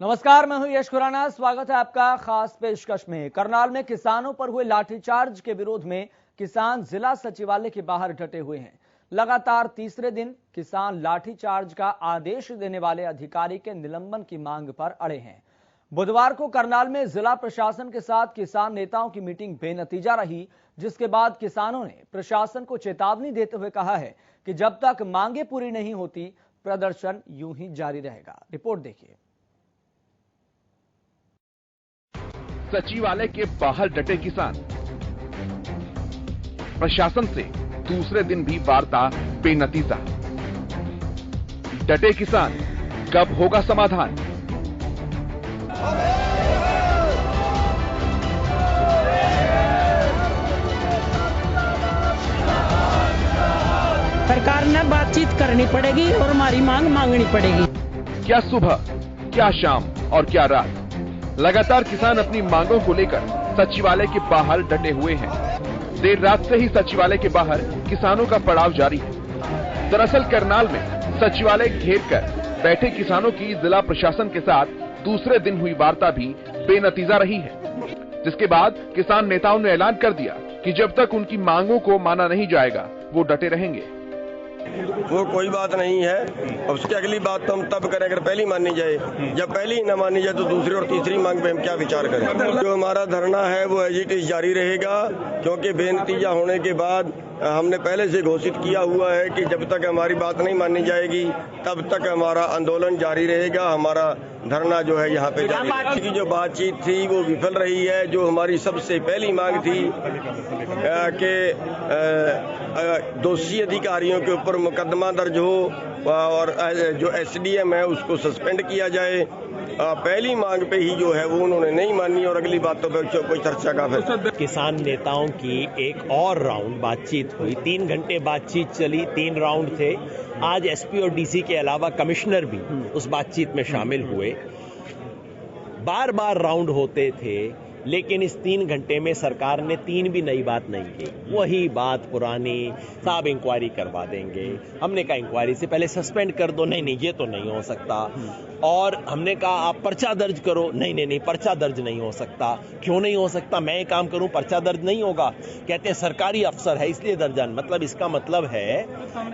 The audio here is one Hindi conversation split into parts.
नमस्कार, मैं हूं यश खुराना। स्वागत है आपका खास पेशकश में। करनाल में किसानों पर हुए लाठीचार्ज के विरोध में किसान जिला सचिवालय के बाहर डटे हुए हैं। लगातार तीसरे दिन किसान लाठीचार्ज का आदेश देने वाले अधिकारी के निलंबन की मांग पर अड़े हैं। बुधवार को करनाल में जिला प्रशासन के साथ किसान नेताओं की मीटिंग बेनतीजा रही, जिसके बाद किसानों ने प्रशासन को चेतावनी देते हुए कहा है कि जब तक मांगे पूरी नहीं होती प्रदर्शन यूं ही जारी रहेगा। रिपोर्ट देखिए। सचिवालय के बाहर डटे किसान। प्रशासन से दूसरे दिन भी वार्ता बेनतीजा। डटे किसान, कब होगा समाधान? सरकार ने बातचीत करनी पड़ेगी और हमारी मांग मांगनी पड़ेगी। क्या सुबह, क्या शाम और क्या रात, लगातार किसान अपनी मांगों को लेकर सचिवालय के बाहर डटे हुए हैं। देर रात से ही सचिवालय के बाहर किसानों का पड़ाव जारी है। दरअसल करनाल में सचिवालय घेर कर बैठे किसानों की जिला प्रशासन के साथ दूसरे दिन हुई वार्ता भी बेनतीजा रही है, जिसके बाद किसान नेताओं ने ऐलान कर दिया कि जब तक उनकी मांगों को माना नहीं जाएगा वो डटे रहेंगे। वो कोई बात नहीं है। अब उसकी अगली बात तो हम तब करें अगर पहली मानी जाए। जब पहली ही न मानी जाए तो दूसरी और तीसरी मांग पे हम क्या विचार करें। जो हमारा धरना है वो एज इट इज जारी रहेगा, क्योंकि बेनतीजा होने के बाद हमने पहले से घोषित किया हुआ है कि जब तक हमारी बात नहीं मानी जाएगी तब तक हमारा आंदोलन जारी रहेगा। हमारा धरना जो है यहाँ पे जारी रहेगा। की जो बातचीत थी वो विफल रही है। जो हमारी सबसे पहली मांग थी कि दोषी अधिकारियों के ऊपर मुकदमा दर्ज हो और जो एसडीएम है उसको सस्पेंड किया जाए, पहली मांग पे ही जो है वो उन्होंने नहीं मानी और अगली बातों पे कोई चर्चा का फिर। किसान नेताओं की एक और राउंड बातचीत हुई। 3 घंटे बातचीत चली, 3 राउंड थे। आज एसपी और डीसी के अलावा कमिश्नर भी उस बातचीत में शामिल हुए। बार बार राउंड होते थे, लेकिन इस 3 घंटे में सरकार ने 3 भी नई बात नहीं की। वही बात पुरानी, साहब इंक्वायरी करवा देंगे। हमने कहा इंक्वायरी से पहले सस्पेंड कर दो। नहीं, ये तो नहीं हो सकता। और हमने कहा आप पर्चा दर्ज करो। नहीं, पर्चा दर्ज नहीं हो सकता। क्यों नहीं हो सकता? मैं एक काम करूं, पर्चा दर्ज नहीं होगा। कहते हैं सरकारी अफसर है इसलिए दर्जन। मतलब इसका मतलब है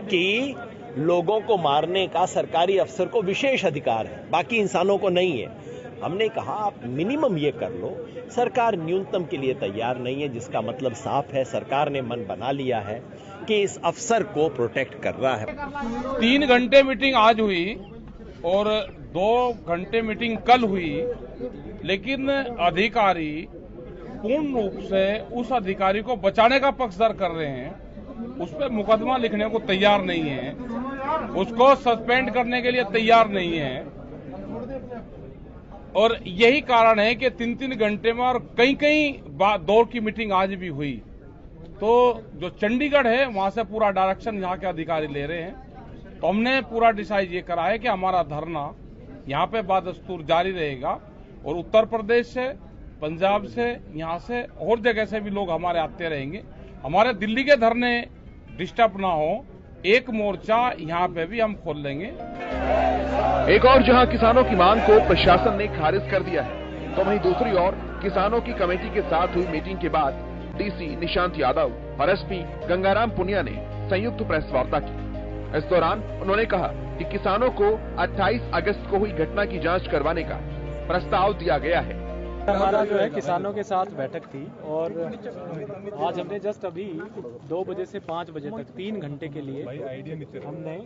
कि लोगों को मारने का सरकारी अफसर को विशेष अधिकार है, बाकी इंसानों को नहीं है। हमने कहा आप मिनिमम ये कर लो। सरकार न्यूनतम के लिए तैयार नहीं है, जिसका मतलब साफ है सरकार ने मन बना लिया है कि इस अफसर को प्रोटेक्ट कर रहा है। 3 घंटे मीटिंग आज हुई और 2 घंटे मीटिंग कल हुई, लेकिन अधिकारी पूर्ण रूप से उस अधिकारी को बचाने का पक्षधर कर रहे हैं। उस पर मुकदमा लिखने को तैयार नहीं है, उसको सस्पेंड करने के लिए तैयार नहीं है। और यही कारण है कि 3-3 घंटे में और कई दौर की मीटिंग आज भी हुई। तो जो चंडीगढ़ है वहां से पूरा डायरेक्शन यहाँ के अधिकारी ले रहे हैं। तो हमने पूरा डिसाइड ये करा है कि हमारा धरना यहाँ पे बदस्तूर जारी रहेगा और उत्तर प्रदेश से, पंजाब से, यहाँ से और जगह से भी लोग हमारे आते रहेंगे। हमारे दिल्ली के धरने डिस्टर्ब ना हो, एक मोर्चा यहाँ पे भी हम खोल लेंगे। एक और जहां किसानों की मांग को प्रशासन ने खारिज कर दिया है, तो वहीं दूसरी ओर किसानों की कमेटी के साथ हुई मीटिंग के बाद डीसी निशांत यादव और एसपी गंगाराम पुनिया ने संयुक्त प्रेस वार्ता की। इस दौरान उन्होंने कहा कि किसानों को 28 अगस्त को हुई घटना की जांच करवाने का प्रस्ताव दिया गया है। हमारा जो है किसानों के साथ बैठक थी और आज हमने जस्ट अभी 2 बजे से 5 बजे तक 3 घंटे के लिए हमने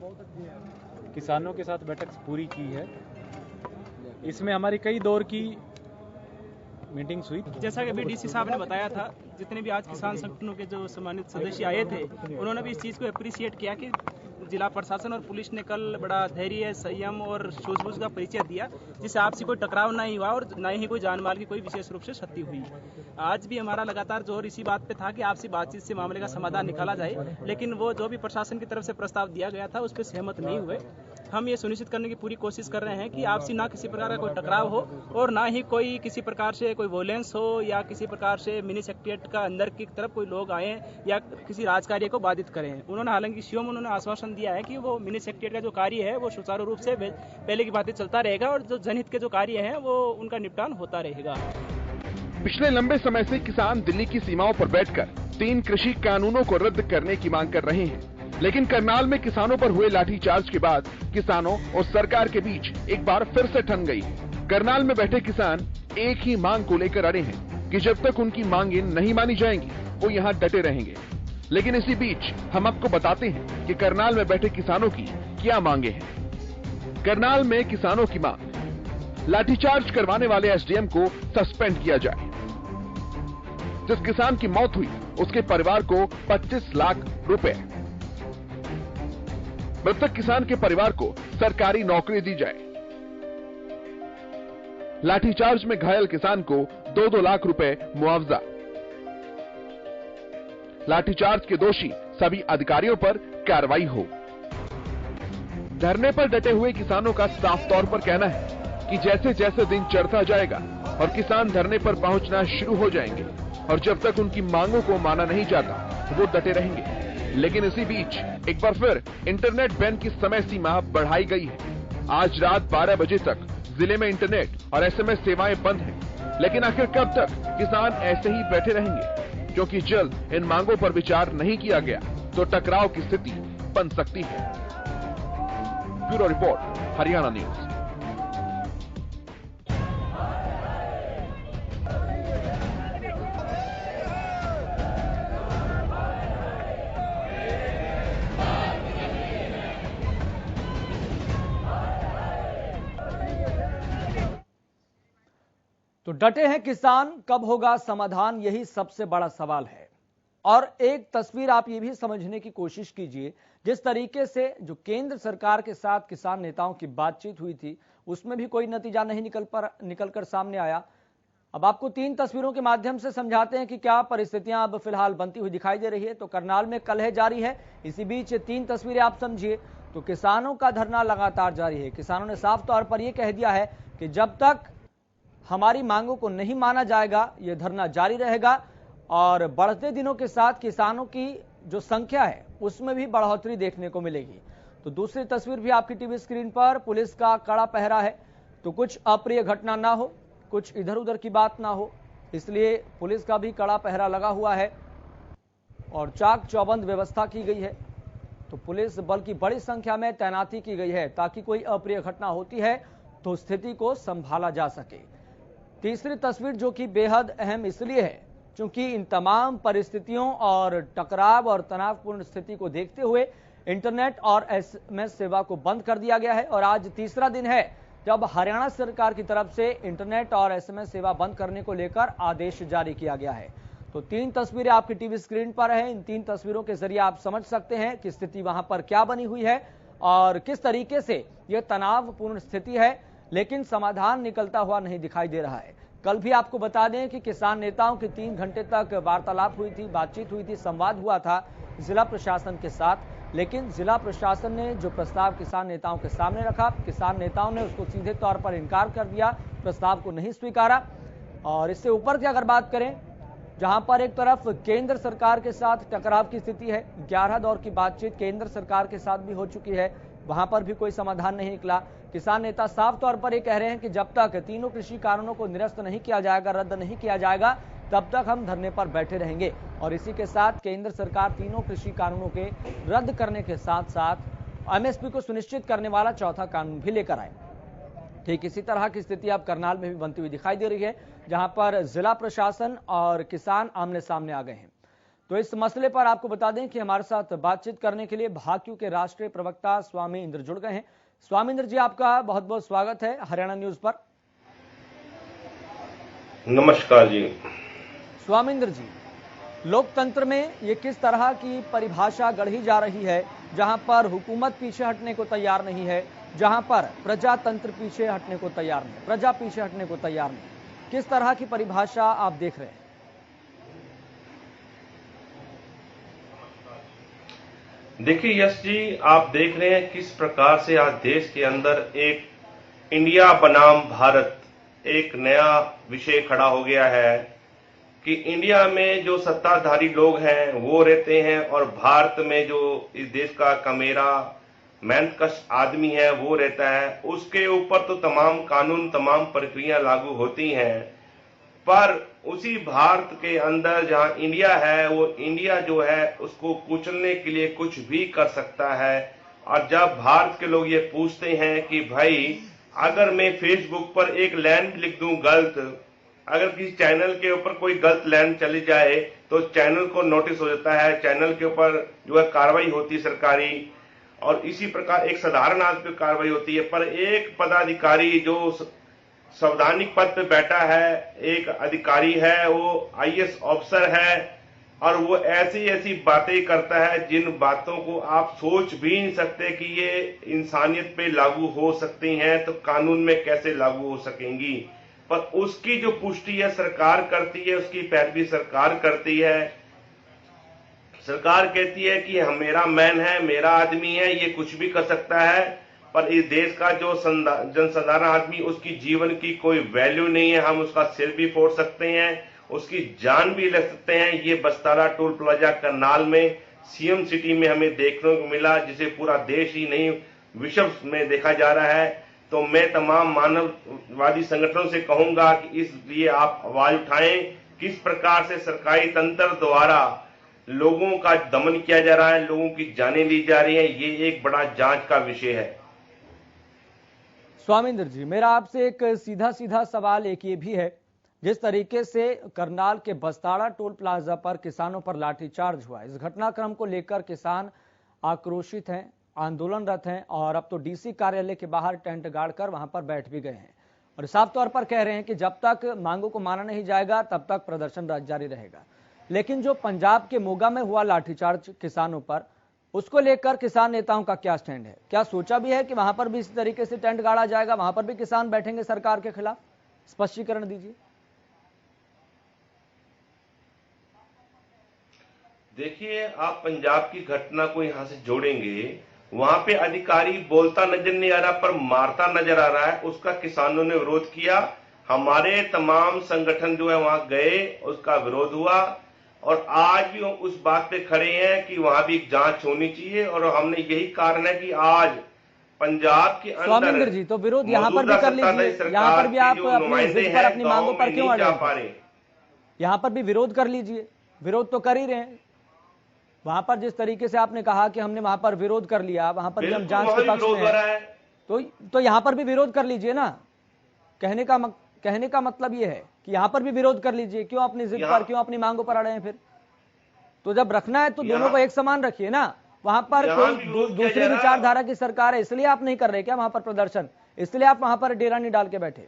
किसानों के साथ बैठक पूरी की है। इसमें हमारी कई दौर की मीटिंग्स हुई। जैसा कि अभी डीसी साहब ने बताया था, जितने भी आज किसान संगठनों के जो सम्मानित सदस्य आए थे उन्होंने भी इस चीज़ को अप्रिशिएट किया कि जिला प्रशासन और पुलिस ने कल बड़ा धैर्य, संयम और सूझबूझ का परिचय दिया, जिससे आपसी कोई टकराव नहीं हुआ और न ही कोई जान माल की कोई विशेष रूप से क्षति हुई। आज भी हमारा लगातार जोर इसी बात पे था कि आपसी बातचीत से मामले का समाधान निकाला जाए, लेकिन वो जो भी प्रशासन की तरफ से प्रस्ताव दिया गया था उस पर सहमत नहीं हुए। हम ये सुनिश्चित करने की पूरी कोशिश कर रहे हैं कि आपसी ना किसी प्रकार का कोई टकराव हो और ना ही कोई किसी प्रकार से कोई वोलेंस हो या किसी प्रकार से मिनी सेक्रेटरिएट का अंदर की तरफ कोई लोग आए या किसी राजकार्य को बाधित करें। उन्होंने हालांकि सीएम उन्होंने आश्वासन दिया है कि वो मिनी सेक्रेटरिएट का जो कार्य है वो सुचारू रूप से पहले की बातें चलता रहेगा और जो जनहित के जो कार्य है वो उनका निपटान होता रहेगा। पिछले लंबे समय से किसान दिल्ली की सीमाओं पर बैठकर 3 कृषि कानूनों को रद्द करने की मांग कर रहे हैं, लेकिन करनाल में किसानों पर हुए लाठीचार्ज के बाद किसानों और सरकार के बीच एक बार फिर से ठन गई। करनाल में बैठे किसान एक ही मांग को लेकर अड़े हैं कि जब तक उनकी मांगें नहीं मानी जाएंगी वो यहाँ डटे रहेंगे। लेकिन इसी बीच हम आपको बताते हैं कि करनाल में बैठे किसानों की क्या मांगे हैं। करनाल में किसानों की मांग, लाठीचार्ज करवाने वाले एसडीएम को सस्पेंड किया जाए। जिस किसान की मौत हुई उसके परिवार को 25 लाख रुपए, मृतक किसान के परिवार को सरकारी नौकरी दी जाए। लाठीचार्ज में घायल किसान को 2-2 लाख रुपए मुआवजा। लाठीचार्ज के दोषी सभी अधिकारियों पर कार्रवाई हो। धरने पर डटे हुए किसानों का साफ तौर पर कहना है कि जैसे जैसे दिन चढ़ता जाएगा और किसान धरने पर पहुंचना शुरू हो जाएंगे और जब तक उनकी मांगों को माना नहीं जाता वो डटे रहेंगे। लेकिन इसी बीच एक बार फिर इंटरनेट बैन की समय सीमा बढ़ाई गई है। आज रात 12 बजे तक जिले में इंटरनेट और एसएमएस सेवाएं बंद हैं। लेकिन आखिर कब तक किसान ऐसे ही बैठे रहेंगे? क्योंकि जल्द इन मांगों पर विचार नहीं किया गया तो टकराव की स्थिति बन सकती है। Bureau report, Haryana news. तो डटे हैं किसान, कब होगा समाधान, यही सबसे बड़ा सवाल है। और एक तस्वीर आप ये भी समझने की कोशिश कीजिए, जिस तरीके से जो केंद्र सरकार के साथ किसान नेताओं की बातचीत हुई थी उसमें भी कोई नतीजा नहीं निकलकर सामने आया। अब आपको 3 तस्वीरों के माध्यम से समझाते हैं कि क्या परिस्थितियां अब फिलहाल बनती हुई दिखाई दे रही है। तो करनाल में कलह जारी है, इसी बीच 3 तस्वीरें आप समझिए। तो किसानों का धरना लगातार जारी है। किसानों ने साफ तौर पर यह कह दिया है कि जब तक हमारी मांगों को नहीं माना जाएगा यह धरना जारी रहेगा। और बढ़ते दिनों के साथ किसानों की जो संख्या है उसमें भी बढ़ोतरी देखने को मिलेगी। तो दूसरी तस्वीर भी आपकी टीवी स्क्रीन पर, पुलिस का कड़ा पहरा है। तो कुछ अप्रिय घटना ना हो, कुछ इधर उधर की बात ना हो, इसलिए पुलिस का भी कड़ा पहरा लगा हुआ है और चाक चौबंद व्यवस्था की गई है। तो पुलिस बल की बड़ी संख्या में तैनाती की गई है ताकि कोई अप्रिय घटना होती है तो स्थिति को संभाला जा सके। तीसरी तस्वीर जो कि बेहद अहम इसलिए है क्योंकि इन तमाम परिस्थितियों और टकराव और तनावपूर्ण स्थिति को देखते हुए इंटरनेट और एसएमएस सेवा को बंद कर दिया गया है। और आज तीसरा दिन है जब हरियाणा सरकार की तरफ से इंटरनेट और एसएमएस सेवा बंद करने को लेकर आदेश जारी किया गया है। तो 3 तस्वीरें आपकी टीवी स्क्रीन पर है। इन 3 तस्वीरों के जरिए आप समझ सकते हैं कि स्थिति वहां पर क्या बनी हुई है और किस तरीके से यह तनावपूर्ण स्थिति है, लेकिन समाधान निकलता हुआ नहीं दिखाई दे रहा है। कल भी आपको बता दें कि किसान नेताओं की 3 घंटे तक वार्तालाप हुई थी, बातचीत हुई थी, संवाद हुआ था जिला प्रशासन के साथ। लेकिन जिला प्रशासन ने जो प्रस्ताव किसान नेताओं के सामने रखा, किसान नेताओं ने उसको सीधे तौर पर इनकार कर दिया, प्रस्ताव को नहीं स्वीकारा। और इससे ऊपर की अगर बात करें, जहां पर एक तरफ केंद्र सरकार के साथ टकराव की स्थिति है, 11 दौर की बातचीत केंद्र सरकार के साथ भी हो चुकी है, वहां पर भी कोई समाधान नहीं निकला। किसान नेता साफ तौर पर ये कह रहे हैं कि जब तक तीनों कृषि कानूनों को निरस्त नहीं किया जाएगा, रद्द नहीं किया जाएगा, तब तक हम धरने पर बैठे रहेंगे। और इसी के साथ केंद्र सरकार तीनों कृषि कानूनों के रद्द करने के साथ साथ एमएसपी को सुनिश्चित करने वाला चौथा कानून भी लेकर आए। ठीक इसी तरह की स्थिति अब करनाल में भी बनती हुई दिखाई दे रही है, जहां पर जिला प्रशासन और किसान आमने सामने आ गए हैं। तो इस मसले पर आपको बता दें कि हमारे साथ बातचीत करने के लिए भाक्यू के राष्ट्रीय प्रवक्ता स्वामी इंद्र जुड़ गए हैं। स्वामी इंद्र जी, आपका बहुत बहुत स्वागत है हरियाणा न्यूज पर। नमस्कार जी। स्वामी इंद्र जी, लोकतंत्र में ये किस तरह की परिभाषा गढ़ी जा रही है जहां पर हुकूमत पीछे हटने को तैयार नहीं है, जहां पर प्रजातंत्र पीछे हटने को तैयार नहीं, प्रजा पीछे हटने को तैयार नहीं, किस तरह की परिभाषा आप देख रहे हैं? देखिए यश जी, आप देख रहे हैं किस प्रकार से आज देश के अंदर एक इंडिया बनाम भारत एक नया विषय खड़ा हो गया है कि इंडिया में जो सत्ताधारी लोग हैं वो रहते हैं और भारत में जो इस देश का कमेरा मेहनतकश आदमी है वो रहता है। उसके ऊपर तो तमाम कानून तमाम प्रक्रिया लागू होती हैं, पर उसी भारत के अंदर जहां इंडिया है वो इंडिया जो है उसको कुचलने के लिए कुछ भी कर सकता है। और जब भारत के लोग ये पूछते हैं कि भाई अगर मैं फेसबुक पर एक लाइन लिख दूं गलत, अगर किसी चैनल के ऊपर कोई गलत लाइन चली जाए तो चैनल को नोटिस हो जाता है, चैनल के ऊपर जो है कार्रवाई होती है सरकारी, और इसी प्रकार एक साधारण आदमी पर कार्रवाई होती है। पर एक पदाधिकारी जो संवैधानिक पद पे बैठा है, एक अधिकारी है, वो आईएएस ऑफिसर है, और वो ऐसी ऐसी बातें करता है जिन बातों को आप सोच भी नहीं सकते कि ये इंसानियत पे लागू हो सकती हैं, तो कानून में कैसे लागू हो सकेंगी। पर उसकी जो पुष्टि है सरकार करती है, उसकी पैरवी सरकार करती है। सरकार कहती है कि मेरा मैन है, मेरा आदमी है, ये कुछ भी कर सकता है, पर इस देश का जो जनसाधारण आदमी उसकी जीवन की कोई वैल्यू नहीं है। हम उसका सिर भी फोड़ सकते हैं, उसकी जान भी ले सकते हैं। ये बस्तारा टोल प्लाजा करनाल में सीएम सिटी में हमें देखने को मिला, जिसे पूरा देश ही नहीं विश्व में देखा जा रहा है। तो मैं तमाम मानववादी संगठनों से कहूंगा कि इसलिए आप आवाज उठाएं, किस प्रकार से सरकारी तंत्र द्वारा लोगों का दमन किया जा रहा है, लोगों की जानें ली जा रही है। ये एक बड़ा जांच का विषय है। स्वामिंदर जी, मेरा आपसे एक सीधा सीधा सवाल एक ये भी है, जिस तरीके से करनाल के बस्ताड़ा टोल प्लाजा पर किसानों पर लाठीचार्ज हुआ, इस घटनाक्रम को लेकर किसान आक्रोशित हैं, आंदोलनरत हैं, और अब तो डीसी कार्यालय के बाहर टेंट गाड़कर वहां पर बैठ भी गए हैं और साफ तौर पर कह रहे हैं कि जब तक मांगों को माना नहीं जाएगा तब तक प्रदर्शन जारी रहेगा। लेकिन जो पंजाब के मोगा में हुआ लाठीचार्ज किसानों पर, उसको लेकर किसान नेताओं का क्या स्टैंड है? क्या सोचा भी है कि वहां पर भी इसी तरीके से टेंट गाड़ा जाएगा, वहां पर भी किसान बैठेंगे सरकार के खिलाफ? स्पष्टीकरण दीजिए। देखिए, आप पंजाब की घटना को यहां से जोड़ेंगे, वहां पे अधिकारी बोलता नजर नहीं आ रहा पर मारता नजर आ रहा है। उसका किसानों ने विरोध किया, हमारे तमाम संगठन जो है वहां गए, उसका विरोध हुआ, और आज भी हम उस बात पे खड़े हैं कि वहां भी एक जांच होनी चाहिए। और हमने यही कारण है कि आज पंजाब के अंदर स्वामिंदर जी, तो विरोध यहाँ पर भी कर लीजिए, यहाँ पर भी आप अपनी जिद पर अपनी मांगों पर क्यों अड़े हैं? यहाँ पर भी विरोध कर लीजिए, विरोध तो कर ही रहे हैं। वहां पर जिस तरीके से आपने कहा कि हमने वहां पर विरोध कर लिया, वहां पर भी हम जांच के पक्ष में हैं, तो यहाँ पर भी विरोध कर लीजिए ना। कहने का मतलब ये है कि यहाँ पर भी विरोध कर लीजिए। क्यों अपनी जिद पर, क्यों अपनी मांगों पर अड़े हैं? फिर तो जब रखना है तो दोनों को एक समान रखिए ना। वहां पर कोई दूसरी विचारधारा की सरकार है, इसलिए आप नहीं कर रहे क्या वहां पर प्रदर्शन? इसलिए आप वहां पर डेरा नहीं डाल के बैठे?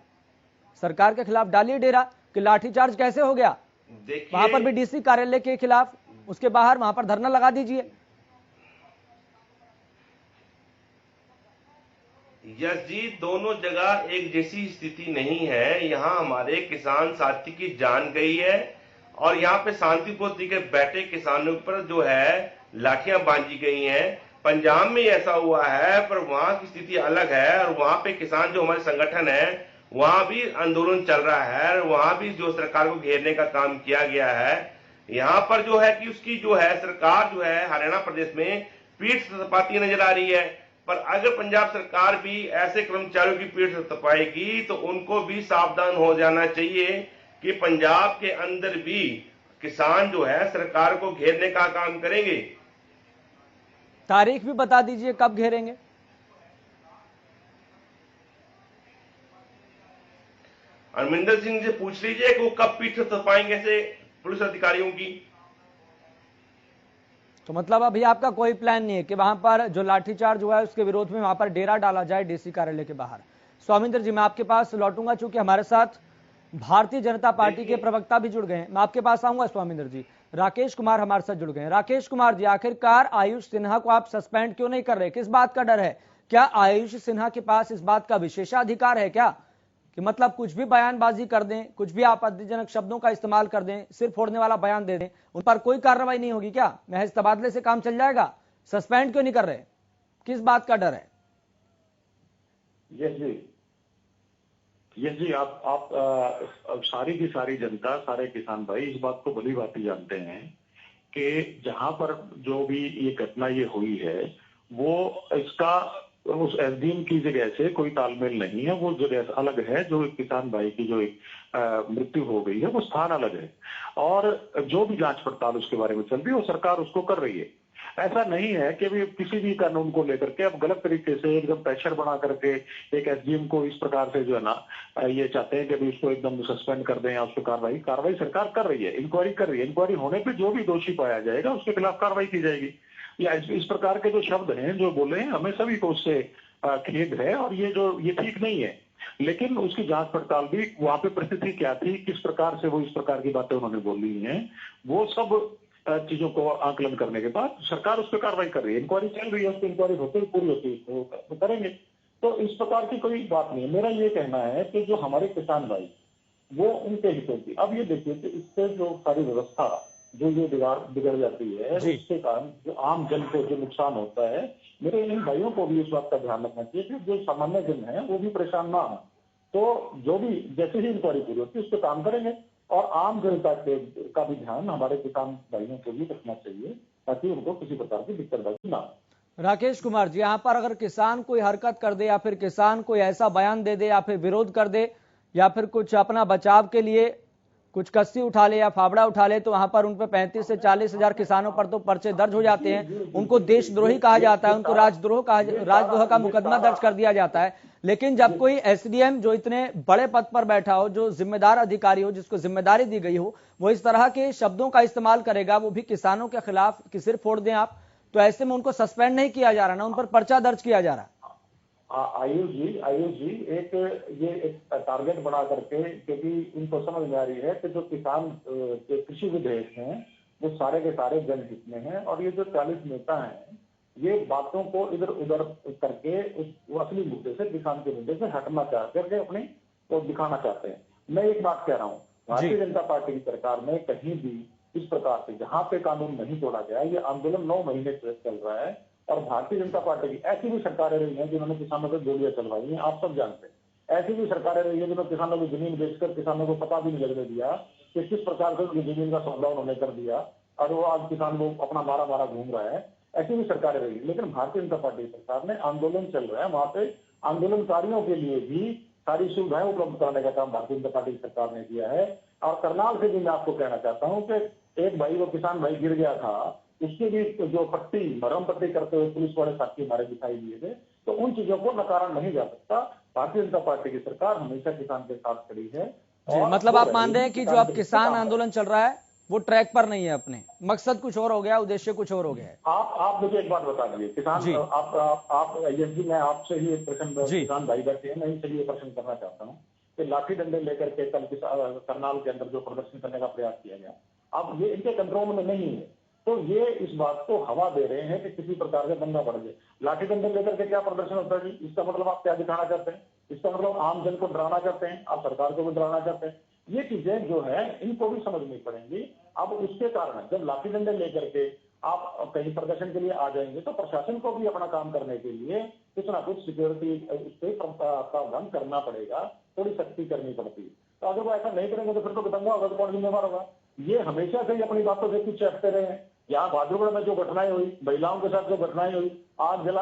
सरकार के खिलाफ डालिए डेरा कि लाठीचार्ज कैसे हो गया। वहां पर भी डीसी कार्यालय के खिलाफ उसके बाहर वहां पर धरना लगा दीजिए। यस जी, दोनों जगह एक जैसी स्थिति नहीं है। यहाँ हमारे किसान साथी की जान गई है और यहाँ पे शांतिपूर्ण तरीके बैठे किसानों पर जो है लाठियां बांधी गई हैं। पंजाब में ऐसा हुआ है, पर वहां की स्थिति अलग है, और वहां पे किसान जो हमारे संगठन है वहां भी आंदोलन चल रहा है, वहां भी जो सरकार को घेरने का काम किया गया है। यहाँ पर जो है कि उसकी जो है सरकार जो है हरियाणा प्रदेश में पीठ थपथपाती नजर आ रही है। पर अगर पंजाब सरकार भी ऐसे कर्मचारियों की पीठ थपथपाएगी तो उनको भी सावधान हो जाना चाहिए कि पंजाब के अंदर भी किसान जो है सरकार को घेरने का काम करेंगे। तारीख भी बता दीजिए कब घेरेंगे? अरविंदर सिंह से पूछ लीजिए कि वो कब पीठ थपथपाएंगे ऐसे पुलिस अधिकारियों की। तो मतलब अभी आपका कोई प्लान नहीं है कि वहां पर जो लाठीचार्ज हुआ है उसके विरोध में वहां पर डेरा डाला जाए डीसी कार्यालय के बाहर? स्वामिंदर जी, मैं आपके पास लौटूंगा, चूंकि हमारे साथ भारतीय जनता पार्टी के प्रवक्ता भी जुड़ गए हैं। मैं आपके पास आऊंगा स्वामिंदर जी। राकेश कुमार हमारे साथ जुड़ गए हैं। राकेश कुमार जी, आखिरकार आयुष सिन्हा को आप सस्पेंड क्यों नहीं कर रहे? किस बात का डर है? क्या आयुष सिन्हा के पास इस बात का विशेषाधिकार है क्या कि मतलब कुछ भी बयानबाजी कर दें, कुछ भी आपत्तिजनक शब्दों का इस्तेमाल कर दें, सिर फोड़ने वाला बयान दे दें, उन पर कोई कार्रवाई नहीं होगी क्या? महज तबादले से काम चल जाएगा? सस्पेंड क्यों नहीं कर रहे? किस बात का डर है? यस जी, आप सारी की सारी जनता, सारे किसान भाई इस बात को भली भांति जानते हैं कि जहां पर जो भी ये घटना ये हुई है, वो इसका उस एसडीएम की जगह से कोई तालमेल नहीं है। वो जगह अलग है, जो एक किसान भाई की जो एक मृत्यु हो गई है वो स्थान अलग है, और जो भी जांच पड़ताल उसके बारे में चल रही है वो सरकार उसको कर रही है। ऐसा नहीं है कि भी किसी भी कानून को लेकर के अब गलत तरीके से एकदम प्रेशर बना करके एक एसडीएम को इस प्रकार से जो है ना ये चाहते हैं कि भी उसको एकदम सस्पेंड कर दें या उस पर कार्रवाई सरकार कर रही है, इंक्वायरी कर रही है। इंक्वायरी होने पे जो भी दोषी पाया जाएगा उसके खिलाफ कार्रवाई की जाएगी। या इस प्रकार के जो शब्द हैं जो बोले हैं, हमें सभी को उससे खेद है, और ये ठीक नहीं है। लेकिन उसकी जांच पड़ताल भी, वहां पे परिस्थिति क्या थी, किस प्रकार से वो इस प्रकार की बातें उन्होंने बोली हैं, वो सब चीजों को आकलन करने के बाद सरकार उस पर कार्रवाई कर रही है। इंक्वायरी चल रही है, उस पर इंक्वायरी होती है, पूरी होती है तो करेंगे। तो इस प्रकार की कोई बात नहीं है। मेरा ये कहना है कि जो हमारे किसान भाई, वो उनके हितों की, अब ये देखिए कि इससे जो सारी व्यवस्था जो ये बिगड़ जाती है, उसके कारण जो आम जन को जो नुकसान होता है, मेरे इन भाइयों को भी इस बात का ध्यान रखना चाहिए कि जो सामान्य जन है वो भी परेशान ना हो। तो जो भी जैसे ही इंक्वायरी पूरी होती है उस पर काम करेंगे, और आम जनता का भी ध्यान हमारे किसान भाइयों को भी रखना चाहिए, ताकि उनको किसी प्रकार की दिक्कतबाजी ना हो। राकेश कुमार जी, यहाँ पर अगर किसान कोई हरकत कर दे, या फिर किसान कोई ऐसा बयान दे दे, या फिर विरोध कर दे, या फिर कुछ अपना बचाव के लिए कुछ कस्सी उठा ले या फावड़ा उठा ले, तो वहां पर उन पर 35 से 40 हजार किसानों पर तो पर्चे दर्ज हो जाते हैं। उनको देशद्रोही कहा जाता है, उनको राजद्रोह का मुकदमा दर्ज कर दिया जाता है। लेकिन जब कोई एसडीएम जो इतने बड़े पद पर बैठा हो, जो जिम्मेदार अधिकारी हो, जिसको जिम्मेदारी दी गई हो, वो इस तरह के शब्दों का इस्तेमाल करेगा, वो भी किसानों के खिलाफ कि सिर फोड़ दें आप, तो ऐसे में उनको सस्पेंड नहीं किया जा रहा ना, उन पर पर्चा दर्ज किया जा रहा। आयुष जी एक टारगेट बना करके, क्योंकि इनको समझ में आ रही है कि जो किसान के कृषि विधेयक हैं वो सारे के सारे जनहित में हैं, और ये जो 40 नेता हैं ये बातों को इधर उधर करके वो असली मुद्दे से, किसान के मुद्दे से हटना चाहते हैं, अपने को दिखाना चाहते हैं। मैं एक बात कह रहा हूँ, भारतीय जनता पार्टी की सरकार में कहीं भी इस प्रकार से जहां पे कानून नहीं तोड़ा गया, ये आंदोलन 9 महीने से चल रहा है, और भारतीय जनता पार्टी की ऐसी भी सरकारें रही हैं जिन्होंने किसानों पर गोलियां चलवाई हैं, आप सब जानते हैं। ऐसी भी सरकारें रही हैं जिन्होंने किसानों की जमीन बेचकर किसानों को पता भी नहीं लगने दिया कि किस प्रकार से उनकी जमीन का सौदा उन्होंने कर दिया, और वो आज किसान लोग अपना मारा घूम रहा है। ऐसी भी सरकारें रही, लेकिन भारतीय जनता पार्टी सरकार ने, आंदोलन चल रहा है, वहां पे आंदोलनकारियों के लिए भी सारी सुविधाएं उपलब्ध कराने का काम भारतीय जनता पार्टी सरकार ने किया है। और करनाल से भी मैं आपको कहना चाहता हूँ कि एक भाई, वो किसान भाई गिर गया था, उसकी भी जो मरहम पट्टी करते हुए पुलिस वाले साथी हमारे दिखाई दिए थे। तो उन चीजों को नकारा नहीं जा सकता। भारतीय जनता पार्टी की सरकार हमेशा किसान के साथ खड़ी है। मतलब आप मान रहे हैं कि जो अब किसान आंदोलन चल रहा है वो ट्रैक पर नहीं है, अपने मकसद कुछ और हो गया, उद्देश्य कुछ और हो गया है। आप मुझे एक बात बता दीजिए, किसान आप जी, मैं आपसे ही एक प्रश्न, किसान भाई बैठे हैं, मैं इनसे भी प्रश्न करना चाहता हूँ कि लाठी डंडे लेकर के कल करनाल के अंदर जो प्रदर्शन करने का प्रयास किया गया, अब ये इनके कंट्रोल में नहीं है, तो ये इस बात को हवा दे रहे हैं कि किसी प्रकार से दंगा बढ़ जाए। लाठी डंडे लेकर के क्या प्रदर्शन होता है जी? इसका मतलब आप क्या दिखाना चाहते हैं? इसका मतलब आम जन को डराना चाहते हैं, आप सरकार को भी डराना चाहते हैं। ये चीजें जो है इनको भी समझनी पड़ेंगी। अब उसके कारण जब लाठी डंडे लेकर के आप कहीं प्रदर्शन के लिए आ जाएंगे, तो प्रशासन को भी अपना काम करने के लिए कुछ ना कुछ सिक्योरिटी प्रावधान करना पड़ेगा, थोड़ी सख्ती करनी पड़ती है। तो अगर वो ऐसा नहीं करेंगे तो फिर तो दंगा होगा, तो कौन जिम्मेवार होगा? ये हमेशा से ही अपनी बातों से कुछ चढ़ते रहे हैं। यहाँ बहादुरगढ़ में जो घटनाएं हुई, महिलाओं के साथ जो घटनाएं हुई, आज जिला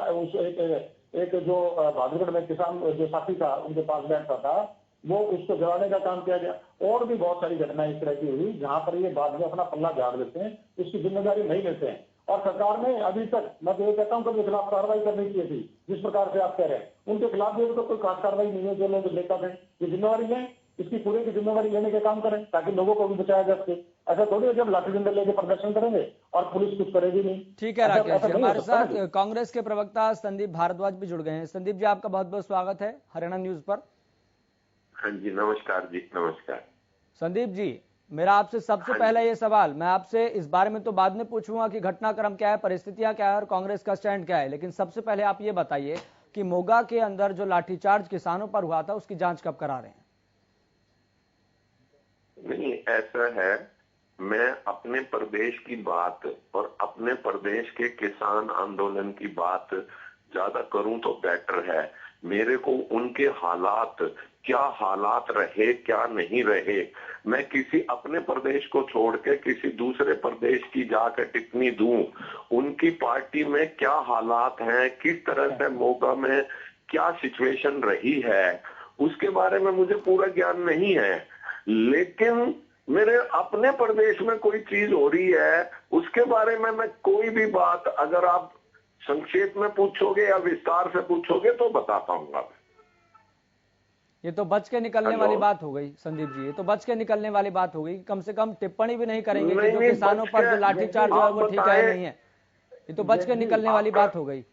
एक जो बहादुरगढ़ में किसान जो साथी था, उनके पास बैठता था, वो उसको जलाने का काम किया गया। और भी बहुत सारी घटनाएं इस तरह की हुई जहां पर ये बाद में अपना पल्ला झाड़ देते हैं, उसकी जिम्मेदारी नहीं लेते हैं। और सरकार ने अभी तक, मैं तो ये कहता हूँ, उनके खिलाफ कार्रवाई करनी चाहिए थी। जिस प्रकार से आप कह रहे हैं, उनके खिलाफ भी तो कोई खास कार्रवाई नहीं है। जो लोग लेता थे, ये जिम्मेवारी लें, इसकी पूरे की जिम्मेवारी लेने का काम करें, ताकि लोगों को भी बचाया जा सके। ऐसा थोड़ी है जब लाठी डंडे लेके प्रदर्शन करेंगे और पुलिस कुछ करेगी नहीं। ठीक है राकेश जी, हमारे साथ कांग्रेस के प्रवक्ता संदीप भारद्वाज भी जुड़ गए हैं। संदीप जी, आपका बहुत बहुत स्वागत है हरियाणा न्यूज पर। हाँ जी, नमस्कार जी, नमस्कार। संदीप जी, मेरा आपसे सबसे पहला ये सवाल, मैं आपसे इस बारे में तो बाद में पूछूंगा कि घटनाक्रम क्या है, परिस्थितियां क्या है और कांग्रेस का स्टैंड क्या है, लेकिन सबसे पहले आप ये बताइए कि मोगा के अंदर जो लाठीचार्ज किसानों पर हुआ था, उसकी जांच कब करा रहे हैं? नहीं, ऐसा है, मैं अपने प्रदेश की बात और अपने प्रदेश के किसान आंदोलन की बात ज्यादा करूं तो बेटर है। मेरे को उनके हालात, क्या हालात रहे क्या नहीं रहे, मैं किसी अपने प्रदेश को छोड़ के किसी दूसरे प्रदेश की जाकर टिप्पणी दूं, उनकी पार्टी में क्या हालात हैं, किस तरह से मोगा में क्या सिचुएशन रही है, उसके बारे में मुझे पूरा ज्ञान नहीं है। लेकिन मेरे अपने प्रदेश में कोई चीज हो रही है, उसके बारे में मैं कोई भी बात अगर आप संक्षेप में पूछोगे या विस्तार से पूछोगे तो बता पाऊंगा। ये तो बच के निकलने वाली बात हो गई संदीप जी, ये तो बच के निकलने वाली बात हो गई। कम से कम टिप्पणी भी नहीं करेंगे कि जो किसानों पर जो लाठीचार्ज है वो ठीक है नहीं है। ये तो बच के निकलने वाली बात हो गई।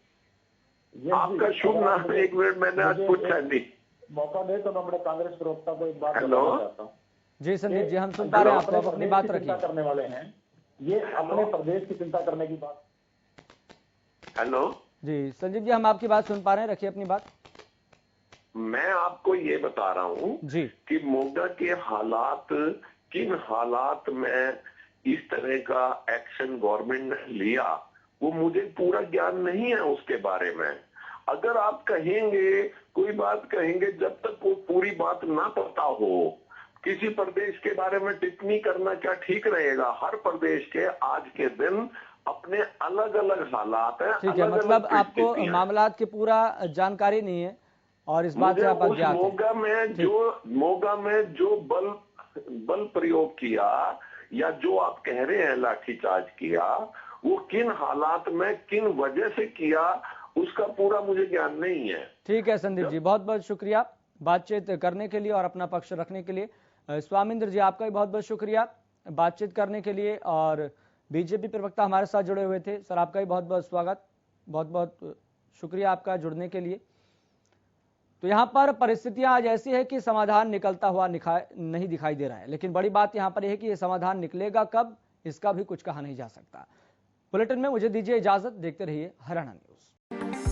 आपका शुभ नाम? एक मिनट, मैंने आज पूछा नहीं। मौका दे तो मैं अपने कांग्रेस प्रवक्ता को एक बात हेलो चाहता हूँ। जी संदीप जी, हम सुन पा रहे हैं आपको, अपनी बात रखिए। करने वाले हैं, ये अपने प्रदेश की चिंता करने की बात। हेलो जी संदीप जी, हम आपकी बात सुन पा रहे हैं, रखिए अपनी बात। मैं आपको ये बता रहा हूँ जी कि मोगा के हालात, किन हालात में इस तरह का एक्शन गवर्नमेंट ने लिया, वो मुझे पूरा ज्ञान नहीं है उसके बारे में। अगर आप कहेंगे, कोई बात कहेंगे, जब तक वो पूरी बात ना पता हो, किसी प्रदेश के बारे में टिप्पणी करना क्या ठीक रहेगा? हर प्रदेश के आज के दिन अपने अलग अलग हालात हैं। ठीक है, मतलब आपको मामलात की पूरा जानकारी नहीं है और इस बात से आप अज्ञात हैं। मोगा में जो बल प्रयोग किया या जो आप कह रहे हैं लाठीचार्ज किया, वो किन हालात में किन वजह से किया, उसका पूरा मुझे ज्ञान नहीं है। ठीक है संदीप जी, बहुत बहुत शुक्रिया बातचीत करने के लिए और अपना पक्ष रखने के लिए। स्वामिंद्र जी, आपका भी बहुत बहुत शुक्रिया बातचीत करने के लिए, और बीजेपी प्रवक्ता हमारे साथ जुड़े हुए थे। सर आपका भी बहुत बहुत स्वागत, बहुत बहुत शुक्रिया आपका जुड़ने के लिए। तो यहाँ पर परिस्थितियां आज ऐसी है कि समाधान निकलता हुआ नहीं दिखाई दे रहा है, लेकिन बड़ी बात यहाँ पर यह है कि यह समाधान निकलेगा कब, इसका भी कुछ कहा नहीं जा सकता। बुलेटिन में मुझे दीजिए इजाजत, देखते रहिए हरियाणा न्यूज।